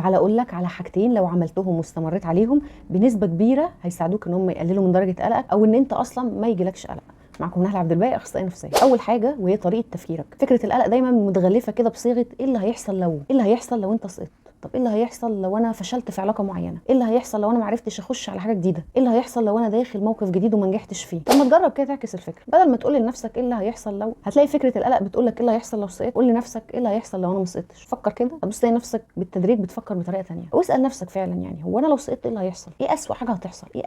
تعالى اقول لك على حاجتين لو عملتهم واستمريت عليهم بنسبه كبيره هيساعدوك ان هم يقللوا من درجه قلقك او ان انت اصلا ما يجيلكش قلق. معكم نهله عبد الباقي، اخصائيه نفسيه. اول حاجه وهي طريقه تفكيرك. فكره القلق دايما متغلفه كده بصيغه ايه اللي هيحصل لو، ايه اللي هيحصل لو انت سقطت، طب ايه اللي هيحصل لو انا فشلت في علاقه معينه، ايه اللي هيحصل لو انا ما عرفتش اخش على حاجه جديده، ايه اللي هيحصل لو انا داخل موقف جديد وما نجحتش فيه. لما تجرب كده تعكس الفكره، بدل ما تقول لنفسك ايه اللي هيحصل لو، هتلاقي فكره القلق بتقول لك ايه اللي هيحصل لو سقطت. قول لنفسك ايه اللي هيحصل لو انا ما سقطتش. فكر كده، هتبص تلاقي نفسك بالتدريج بتفكر بطريقه ثانيه. واسال نفسك فعلا يعني هو انا لو سقطت ايه اللي هيحصل، ايه اسوأ حاجه هتحصل، ايه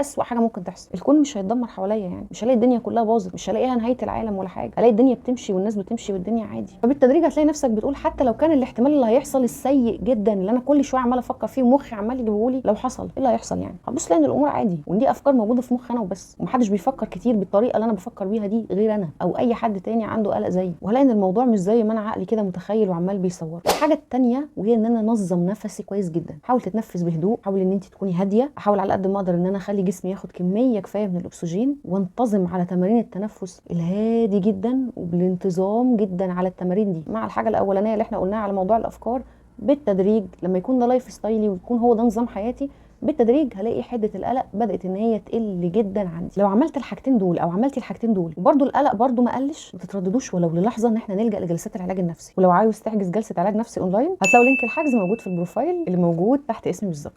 اسوأ حاجه ممكن تحصل. الكون مش هيتدمر حواليا، يعني مش هلاقي الدنيا كلها باظت، مش هلاقيها نهايه العالم ولا حاجه، هلاقي الدنيا بتمشي والناس بتمشي والدنيا عادي. فبالتدريج هتلاقي نفسك بتقول حتى لو كان الاحتمال اللي هيحصل السيء جدا اللي انا كل شويه عماله افكر فيه ومخي عمال يجيبه لي، لو حصل ايه اللي هيحصل يعني، هتبص تلاقي ان الامور عادي وان دي افكار موجوده في مخي انا وبس، ومحدش بيفكر كتير بالطريقه اللي انا بفكر بيها دي غير انا او اي حد تاني عنده قلق زيي. وهلاقي ان الموضوع مش زي ما انا عقلي كده متخيل وعمال بيصور. الحاجه الثانيه وهي ان انا انظم نفسي كويس جدا. حاول تتنفس بهدوء، حاول ان انت تكوني هاديه، احاول على قد ما اقدر ان انا اخلي جسمي ياخد كميه كفايه من الاكسجين، وانتظم على تمارين التنفس الهادي جدا وبالانتظام جدا على التمارين دي. مع الحاجه الاولانيه اللي احنا قلناها على موضوع الافكار، بالتدريج لما يكون ده لايف ستايلي ويكون هو ده نظام حياتي، بالتدريج هلاقي حده القلق بدات ان هي تقل جدا عندي. لو عملت الحاجتين دول او عملتي الحاجتين دول وبرده القلق برده ما قلش، ما تترددوش ولو للحظه ان احنا نلجا لجلسات العلاج النفسي. ولو عاوز تحجز جلسه علاج نفسي اونلاين، هتلاقوا لينك الحجز موجود في البروفايل اللي موجود تحت اسمي بالظبط.